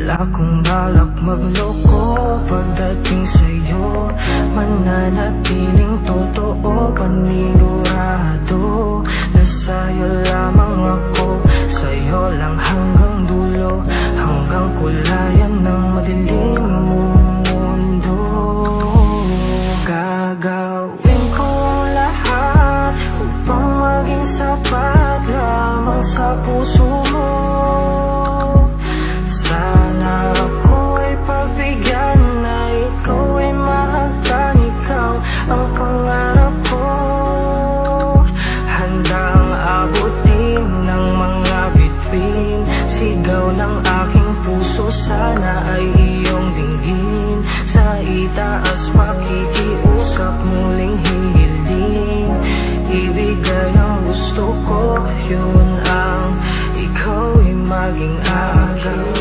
Wala kong balak magloko pagdating sa'yo. Mananatiling totoo, panigurado na sa'yo lamang ako. Sa'yo lang hanggang dulo, hanggang kulayan ng madilim mong mundo. Gagawin ko ang lahat upang maging sapat lamang sa puso mo. Sana ako'y pagbigyan na ikaw ay mahagkan. Ikaw ang pangarap ko, handang abutin ng mga bituin. Sigaw ng aking puso, sana ay iyong dinggin. Sa itaas makikiusap, muling hihiling. Ibigay ang gusto ko, yun ang ikaw ay maging akin.